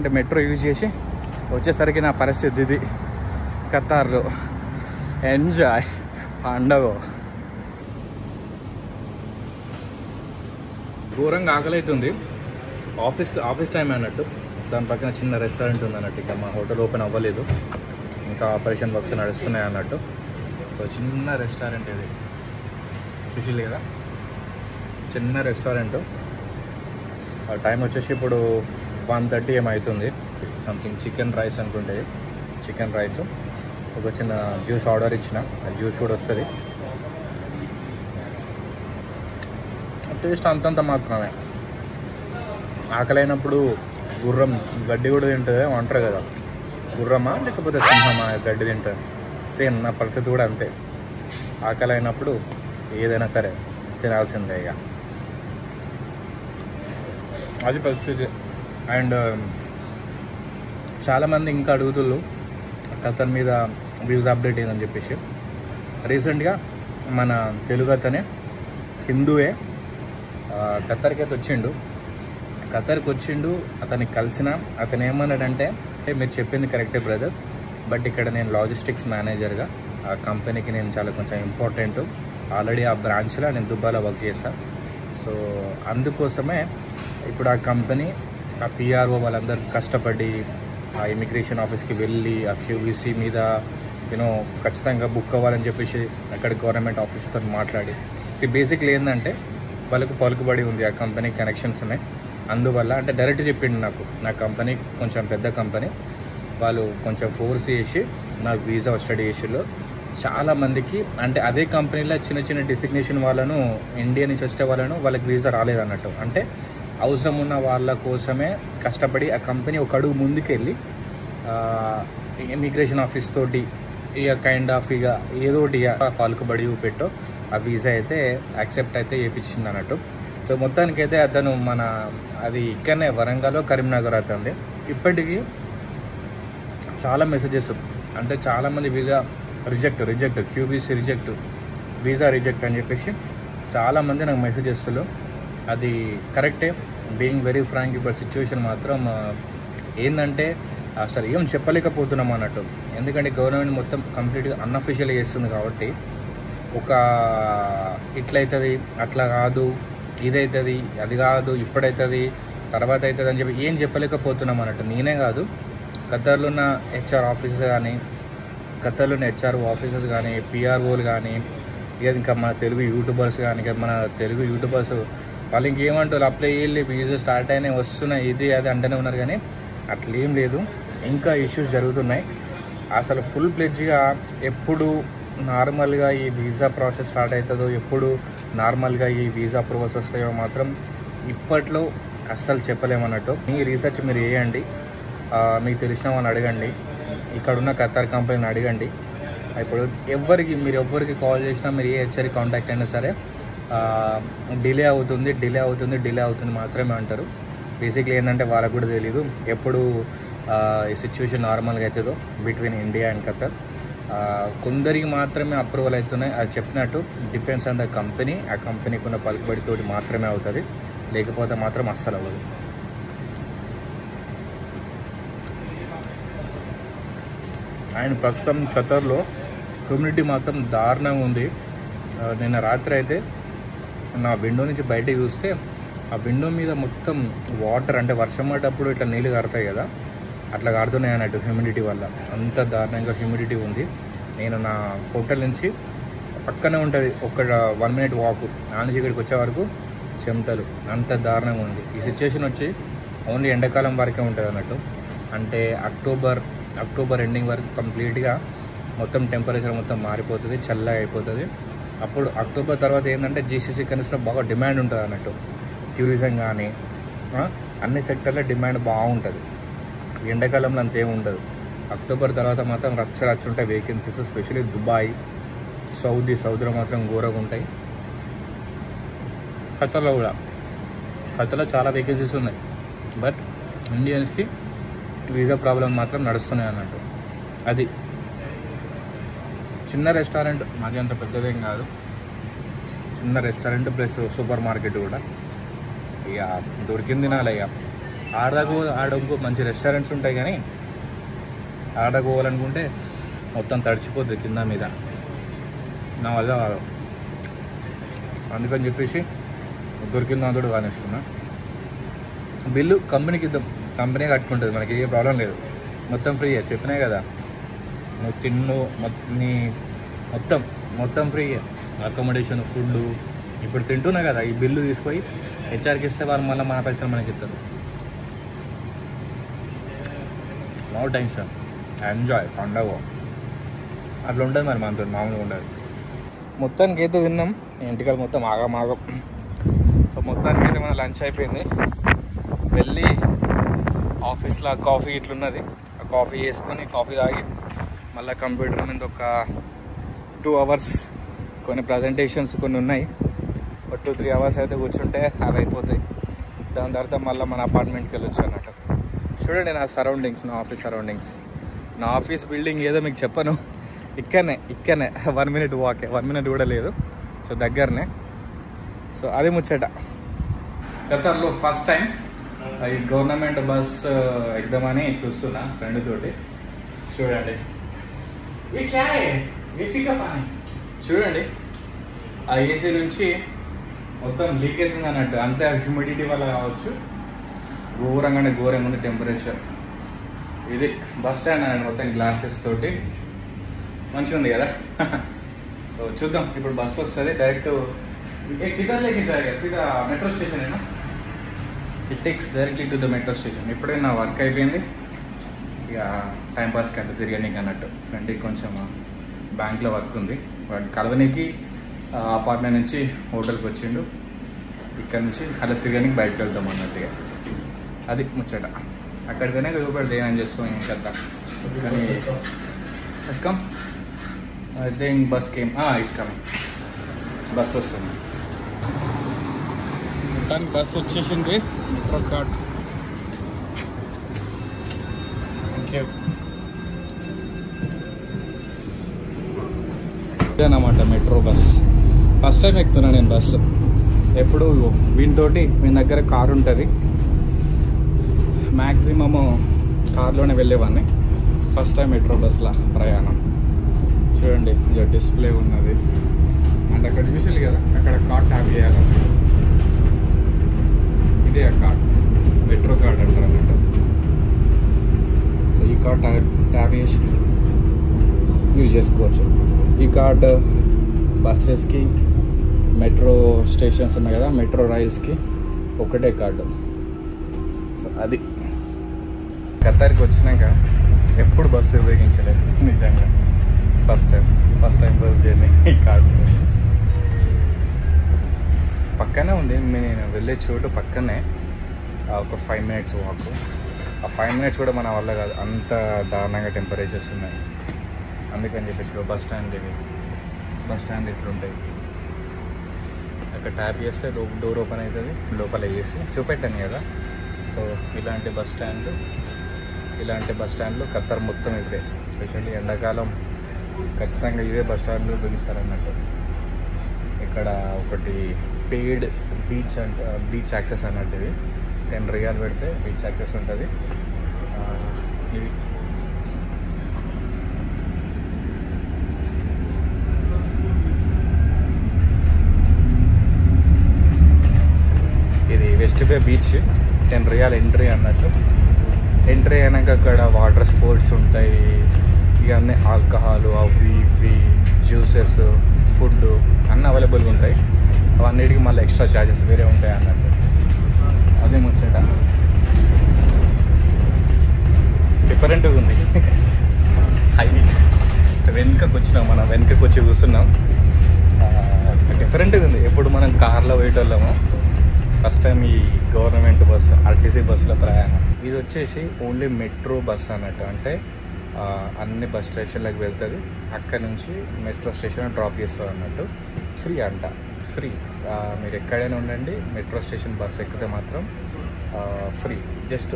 అంటే metro use చేసి వచ్చేసరికి నా పరిస్థితి ఇది. ఖతార్లో ఎంజాయ్ పండగ. ఘోరంగా ఆకలి అవుతుంది. ఆఫీస్ టైం అన్నట్టు. దాని పక్కన చిన్న రెస్టారెంట్ ఉంది అన్నట్టు. ఇంకా మా హోటల్ ఓపెన్ అవ్వలేదు, ఇంకా ఆపరేషన్ వర్క్స్ నడుస్తున్నాయి అన్నట్టు. సో చిన్న రెస్టారెంట్ ఇది, చూసిల్లు కదా, చిన్న రెస్టారెంట్. టైం వచ్చేసి ఇప్పుడు 1:30 ఏమవుతుంది. సంథింగ్ చికెన్ రైస్ అనుకుంటే, చికెన్ రైస్, ఒక చిన్న జ్యూస్ ఆర్డర్ ఇచ్చిన, ఆ జ్యూస్ కూడా వస్తుంది. టేస్ట్ అంతంత మాత్రమే. ఆకలైనప్పుడు గుర్రం గడ్డి కూడా తింటుంది అంటారు కదా, గుర్రమా లేకపోతే సింహమా గడ్డి తింటుంది. సేమ్ నా పరిస్థితి కూడా అంతే. ఆకలైనప్పుడు ఏదైనా సరే తినాల్సిందే ఇక, అది పరిస్థితి. అండ్ చాలామంది ఇంకా అడుగుతుళ్ళు ఖతర్ మీద వీసా అప్డేట్ ఏందని చెప్పేసి. రీసెంట్గా మన తెలుగు అతనే, హిందూయే, ఖతర్కి అయితే వచ్చిండు. అతనికి కలిసిన అతను ఏమన్నాడంటే, మీరు చెప్పింది కరెక్టే బ్రదర్, బట్ ఇక్కడ నేను లాజిస్టిక్స్ మేనేజర్గా ఆ కంపెనీకి నేను చాలా కొంచెం ఇంపార్టెంట్. ఆల్రెడీ ఆ బ్రాంచ్లో నేను దుబాయ్లో వర్క్ చేశాను. సో అందుకోసమే ఇప్పుడు ఆ కంపెనీ, ఆ పిఆర్ఓ వాళ్ళందరూ కష్టపడి ఆ ఇమిగ్రేషన్ ఆఫీస్కి వెళ్ళి ఆ క్యూబీసీ మీద ఖచ్చితంగా బుక్ అవ్వాలని చెప్పేసి అక్కడ గవర్నమెంట్ ఆఫీస్తో మాట్లాడి, బేసిక్లీ ఏంటంటే వాళ్ళకు పలుకుబడి ఉంది, ఆ కంపెనీ కనెక్షన్స్ ఉన్నాయి. అందువల్ల అంటే డైరెక్ట్ చెప్పిండు నాకు, నా కంపెనీ కొంచెం పెద్ద కంపెనీ, వాళ్ళు కొంచెం ఫోర్స్ చేసి నాకు వీసా స్టడీ చేసిలో. చాలామందికి అంటే అదే కంపెనీలో చిన్న చిన్న డిసిగ్నేషన్ వాళ్ళను, ఇండియా నుంచి వచ్చే వాళ్ళకి వీసా రాలేదన్నట్టు. అంటే అవసరం ఉన్న వాళ్ళ కోసమే కష్టపడి ఆ కంపెనీ ఒక అడుగు ముందుకెళ్ళి ఇమిగ్రేషన్ ఆఫీస్ తోటి ఇక కైండ్ ఆఫ్ ఇక ఏదో ఒకటి పలుకుబడి పెట్టో ఆ వీసా అయితే యాక్సెప్ట్ అయితే చేయించింది అన్నట్టు. సో మొత్తానికైతే అతను అది ఇక్కడనే వరంగల్లో కరీంనగర్ అవుతుంది. ఇప్పటికీ చాలా మెసేజెస్, అంటే చాలామంది visa reject, QBC reject, visa reject అని చెప్పేసి చాలామంది నాకు మెసేజ్ చేస్తారు. అది కరెక్టే, బీయింగ్ వెరీ ఫ్రాంక్. ఇప్పుడు సిచ్యువేషన్ మాత్రం ఏంటంటే అసలు ఏం చెప్పలేకపోతున్నాం అన్నట్టు. ఎందుకంటే గవర్నమెంట్ మొత్తం కంప్లీట్గా అన్అఫీషియల్గా చేస్తుంది కాబట్టి, ఒక ఇట్లయితుంది, అట్లా కాదు, ఇదవుతుంది, అది కాదు, ఇప్పుడవుతుంది, తర్వాత అవుతుంది అని చెప్పి ఏం చెప్పలేకపోతున్నాం అన్నట్టు. నేనే కాదు, ఖతర్లో ఉన్న హెచ్ఆర్ ఆఫీసర్స్ కానీ, ఖతర్లో ఉన్న హెచ్ఆర్ ఆఫీసర్స్ కానీ, పిఆర్ఓలు కానీ, ఇక ఇంకా మన తెలుగు యూట్యూబర్స్ కానీ, మన తెలుగు యూట్యూబర్స్ వాళ్ళు ఇంకేమంటారు, అప్లై చేయాలి, వీసా స్టార్ట్ అయినాయి, వస్తున్నాయి, ఇది అది అంటూనే ఉన్నారు. కానీ అట్లేం లేదు, ఇంకా ఇష్యూస్ జరుగుతున్నాయి. అసలు ఫుల్ ప్లెడ్జ్గా ఎప్పుడు నార్మల్గా ఈ వీసా ప్రాసెస్ స్టార్ట్ అవుతుందో, ఎప్పుడు నార్మల్గా ఈ వీసా అప్రూవల్స్ వస్తాయో మాత్రం ఇప్పట్లో అస్సలు చెప్పలేమన్నట్టు. మీ రీసెర్చ్ మీరు చేయండి, మీకు తెలిసిన వాళ్ళని అడగండి, ఇక్కడున్న ఖతర్ కంపెనీని అడగండి. ఇప్పుడు మీరు ఎవ్వరికి కాల్ చేసినా, మీరు ఏ హెచ్ఆర్కి కాంటాక్ట్ అయినా సరే డిలే అవుతుంది మాత్రమే అంటారు. బేసిక్లీ ఏంటంటే వాళ్ళకు కూడా తెలీదు ఎప్పుడు ఈ సిచ్యువేషన్ నార్మల్గా అవుతుందో బిట్వీన్ ఇండియా అండ్ ఖతర్. కొందరికి మాత్రమే అప్రూవల్ అవుతున్నాయి. అది చెప్పినట్టు డిపెండ్స్ ఆన్ ద కంపెనీ, ఆ కంపెనీకి ఉన్న పలుకుబడితోటి మాత్రమే అవుతుంది, లేకపోతే మాత్రం అస్సలు అవ్వదు. అండ్ ప్రస్తుతం ఖతర్లో హ్యూమిడిటీ మాత్రం దారుణంగా ఉంది. నిన్న రాత్రి అయితే నా విండో నుంచి బయటకు చూస్తే ఆ విండో మీద మొత్తం వాటర్, అంటే వర్షం పడ్డప్పుడు ఇట్లా నీళ్ళు కారుతాయి కదా, అట్లా కారుతున్నాయి అన్నట్టు హ్యూమిడిటీ వల్ల. అంత దారుణంగా హ్యూమిడిటీ ఉంది. నేను నా హోటల్ నుంచి పక్కనే ఉంటుంది ఒక 1 minute వాక్, ఆ నుంచి ఇక్కడికి వచ్చే వరకు చెమటలు, అంత దారుణంగా ఉంది. ఈ సిచ్యువేషన్ వచ్చి ఓన్లీ ఎండాకాలం వరకే ఉంటుంది అన్నట్టు. అంటే అక్టోబర్ ఎండింగ్ వరకు కంప్లీట్గా మొత్తం టెంపరేచర్ మొత్తం మారిపోతుంది, చల్లగా అయిపోతుంది. అప్పుడు అక్టోబర్ తర్వాత ఏంటంటే జీసీసీ కనీసం బాగా డిమాండ్ ఉంటుంది అన్నట్టు. టూరిజం కానీ అన్ని సెక్టర్లో డిమాండ్ బాగుంటుంది. ఎండాకాలంలో అంతేం ఉండదు. అక్టోబర్ తర్వాత మాత్రం రచ్చ ఉంటాయి వేకెన్సీస్, ఎస్పెషల్లీ దుబాయ్, సౌదీలో మాత్రం ఘోరంగా ఉంటాయి. ఖతర్లో చాలా వేకెన్సీస్ ఉన్నాయి, బట్ ఇండియన్స్కి వీసా ప్రాబ్లం మాత్రం నడుస్తున్నాయి అన్నట్టు. అది చిన్న రెస్టారెంట్, మాది అంత పెద్దదేం కాదు, చిన్న రెస్టారెంట్ ప్లస్ సూపర్ మార్కెట్ కూడా. ఇక దొరికింది తినాలి. ఇక ఆడ ఇంకో మంచి రెస్టారెంట్స్ ఉంటాయి, కానీ ఆడకు పోవాలనుకుంటే మొత్తం తడిచిపోద్ది కింద మీద, నా వల్ల కాదు. అందుకని చెప్పేసి దొరికిన దాంతో కానిస్తున్నా. బిల్లు కంపెనీకి ఇద్దాం, కంపెనీ కట్టుకుంటుంది, మనకి ఏ ప్రాబ్లం లేదు. మొత్తం ఫ్రీ, చెప్పినాయి కదా, నువ్వు తిన్ను మొత్తం ఫ్రీ. అకామిడేషన్, ఫుడ్ ఇప్పుడు తింటున్నా కదా, ఈ బిల్లు తీసుకొని హెచ్ఆర్కి ఇస్తే వాళ్ళు మళ్ళీ మన పైసలు మనకి ఇస్తారు. నో టెన్షన్, ఎంజాయ్ పండగ అట్లా ఉంటుంది. మరి మనతో మామూలుగా ఉండదు. మొత్తానికి అయితే తిన్నాం, ఇంటికాడ మొత్తం ఆగం. సో మొత్తానికి అయితే మన లంచ్ అయిపోయింది. వెళ్ళి ఆఫీస్లో కాఫీ ఇట్లున్నది, ఆ కాఫీ వేసుకొని కాఫీ తాగి మళ్ళీ కంప్యూటర్ మీద ఒక 2 hours కొన్ని ప్రజెంటేషన్స్ కొన్ని ఉన్నాయి. ఒక 2-3 hours అయితే కూర్చుంటే అవి అయిపోతాయి. దాని తర్వాత మళ్ళీ మన అపార్ట్మెంట్కి వెళ్ళొచ్చు అన్నట్టు. చూడండి నా సరౌండింగ్స్, నా ఆఫీస్ సరౌండింగ్స్. నా ఆఫీస్ బిల్డింగ్ ఏదో మీకు చెప్పను, ఇక్కడనే 1 minute వాకే, 1 minute కూడా లేదు. సో దగ్గరనే. సో అది ముచ్చట. ఖతర్లో ఫస్ట్ టైం ఈ గవర్నమెంట్ బస్ ఎగ్దామని చూస్తున్నా ఫ్రెండ్ తోటి. చూడండి ఏసీ పని చూడండి, ఆ ఏసీ నుంచి మొత్తం లీక్ అవుతుంది అన్నట్టు. అంతే హ్యూమిడిటీ వల్ల కావచ్చు, ఘోరంగా ఉంది టెంపరేచర్. ఇది బస్ స్టాండ్ అన్నట్టు, మొత్తం గ్లాసెస్ తోటి మంచిగా ఉంది కదా. సో చూద్దాం, ఇప్పుడు బస్సు వస్తుంది డైరెక్ట్. किधर लेके जाएगा? सीधा मेट्रो स्टेशन है ना? It takes directly to the metro station. ఇప్పుడే నా వర్క్ అయిపోయింది, ఇక టైంపాస్కి అంత తిరగనీకి అన్నట్టు. ఫ్రెండ్కి కొంచెం బ్యాంక్లో వర్క్ ఉంది, వాడు కలవనీకి అపార్ట్మెంట్ నుంచి హోటల్కి వచ్చిండు. ఇక్కడ నుంచి అలా తిరగనీకి బయటకు వెళ్తాం అన్నట్టుగా. అది ముచ్చట. అక్కడికైనా చూపెడితే ఏమని చేస్తాం ఇంకంతా. కానీ come I think bus came, it's coming. Bus వస్తుంది, మొత్తానికి బస్ వచ్చేసింది. మెట్రో కార్డ్ ఇదేనమాట మెట్రో బస్. ఫస్ట్ టైం ఎక్కుతున్నా నేను బస్సు. ఎప్పుడు వీటితోటి మీ దగ్గర కారు ఉంటుంది, మ్యాక్సిమము కార్లోనే వెళ్ళేవాడిని. ఫస్ట్ టైం మెట్రో బస్లో ప్రయాణం. చూడండి డిస్ప్లే ఉన్నది, అండ్ అక్కడ చూసాలి కదా, అక్కడ కార్డ్ ట్యాప్ చేయాలి. ఇదే ఆ కార్డ్, మెట్రో కార్డ్ అంటారు అన్నట్టు. సో ఈ కార్డ్ ట్యాప్ చేసి యూజ్ చేసుకోవచ్చు. ఈ కార్డ్ బస్సెస్కి, మెట్రో స్టేషన్స్ ఉన్నాయి కదా, మెట్రో రైల్స్కి ఒకటే కార్డు. సో అది ఖతర్కి వచ్చినాక ఎప్పుడు బస్సు ఉపయోగించలేదు నిజంగా. First time bus journey. ఈ కార్డు పక్కనే ఉంది, నేను వెళ్ళే చోటు పక్కనే, ఒక 5 minutes వాక్. ఆ 5 minutes కూడా మన వల్ల కాదు, అంత దారుణంగా టెంపరేచర్స్ ఉన్నాయి. అందుకని చెప్పేసి బస్ స్టాండ్ ఇట్లుంటాయి. అక్కడ ట్యాప్ చేస్తే డోర్ ఓపెన్ అవుతుంది, లోపల వేసి చూపెట్టాను కదా. సో ఇలాంటి బస్ స్టాండ్లు ఖతర్ మొత్తం ఇదే. ఎస్పెషల్లీ ఎండాకాలం ఖచ్చితంగా ఇదే బస్ స్టాండ్లు ఉపయోగిస్తారు అన్నట్టు. ఇక్కడ ఒకటి పెయిడ్ బీచ్ యాక్సెస్ అన్నట్టు. ఇది 10 riyal పెడితే బీచ్ యాక్సెస్ ఉంటుంది. ఇది వెస్ట్ బే బీచ్. 10 riyal ఎంట్రీ అన్నట్టు. ఎంట్రీ అయినాక అక్కడ వాటర్ స్పోర్ట్స్ ఉంటాయి, ఇవన్నీ ఆల్కహాల్, అవి ఇవి జ్యూసెస్, ఫుడ్ అన్నీ అవైలబుల్గా ఉంటాయి. అవన్నిటికి మళ్ళీ ఎక్స్ట్రా ఛార్జెస్ వేరే ఉంటాయి అన్నట్టు. అదే ముచ్చట, డిఫరెంట్గా ఉంది. వెనుకకు వచ్చినాం, మనం వెనుకకు వచ్చి కూర్చున్నాం. డిఫరెంట్గా ఉంది. ఎప్పుడు మనం కార్లో పోయేటోళ్ళము, ఫస్ట్ టైం ఈ గవర్నమెంట్ బస్, ఆర్టీసీ బస్సులో ప్రయాణం. ఇది వచ్చేసి ఓన్లీ మెట్రో బస్ అన్నట్టు. అంటే అన్ని బస్ స్టేషన్లకు వెళ్తుంది, అక్కడ నుంచి మెట్రో స్టేషన్ డ్రాప్ చేస్తుంది అన్నట్టు. ఫ్రీ అంట, ఫ్రీ. మీరు ఎక్కడైనా ఉండండి, మెట్రో స్టేషన్ బస్ ఎక్కితే మాత్రం ఫ్రీ. జస్ట్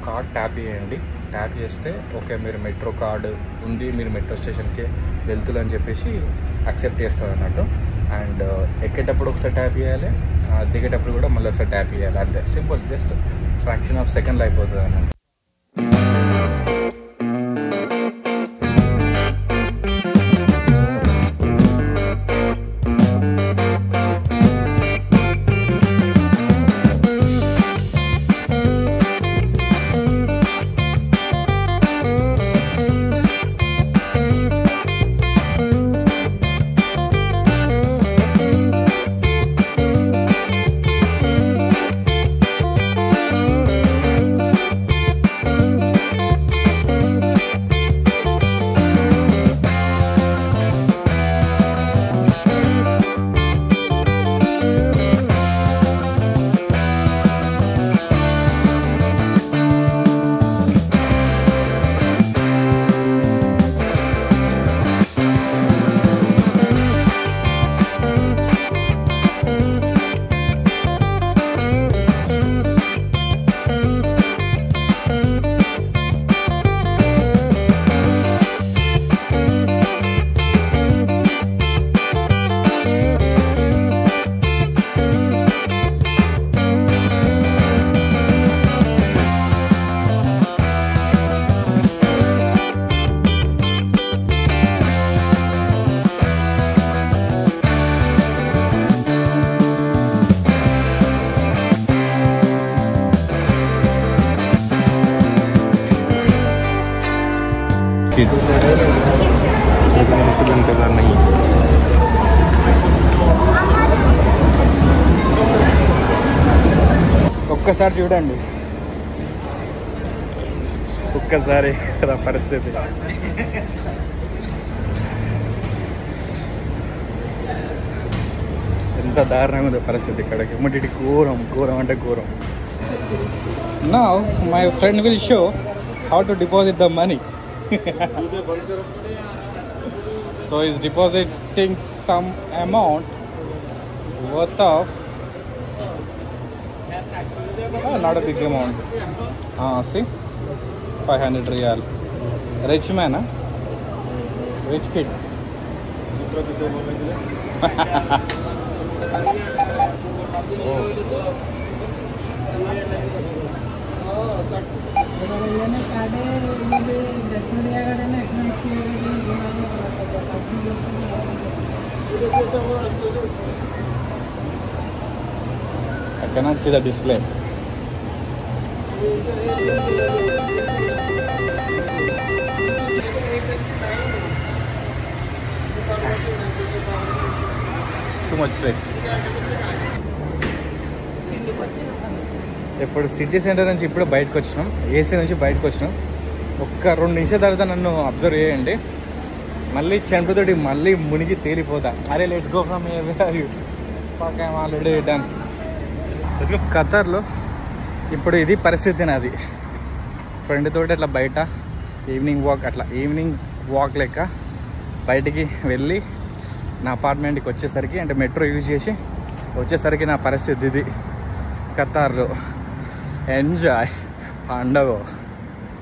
కార్డ్ ట్యాప్ చేయండి. ట్యాప్ చేస్తే ఓకే, మీరు మెట్రో కార్డు ఉంది, మీరు మెట్రో స్టేషన్కి వెళ్తులు అని చెప్పేసి యాక్సెప్ట్ చేస్తారు అన్నట్టు. అండ్ ఎక్కేటప్పుడు ఒకసారి ట్యాప్ చేయాలి, దిగేటప్పుడు కూడా మళ్ళీ ఒకసారి ట్యాప్ చేయాలి, అంతే. సింపుల్, జస్ట్ ఫ్రాక్షన్ ఆఫ్ సెకండ్లో అయిపోతుంది అన్నమాట. ఒక్కసారి చూడండి, ఒక్కసారి పరిస్థితి. ఎంత దారుణంగా ఉంది పరిస్థితి ఇక్కడికి. ఇమ్మటి ఘోరం, ఘోరం అంటే ఘోరం. Now my friend will show how to deposit the money. So he's depositing some amount worth of not a big amount. See, 500 riyal. Rich man, huh? Rich kid. Oh. I cannot see the display. Too much sweat. ఇప్పుడు city centre నుంచి ఇప్పుడు బయటకు వచ్చినాం, AC నుంచి బయటకు వచ్చినాం. ఒక్క 2 నిమిషాల తర్వాత నన్ను అబ్జర్వ్ చేయండి, మళ్ళీ చెంపుతోటి మళ్ళీ మునిగి తేలిపోతా. అరే let's go from already done. ఖతర్లో ఇప్పుడు ఇది పరిస్థితి నాది. ఫ్రెండ్ తోటి అట్లా బయట ఈవినింగ్ వాక్ లెక్క బయటికి వెళ్ళి నా అపార్ట్మెంట్కి వచ్చేసరికి, అంటే మెట్రో యూజ్ చేసి వచ్చేసరికి నా పరిస్థితి ఇది. ఖతర్లో ఎంజాయ్ పండగ.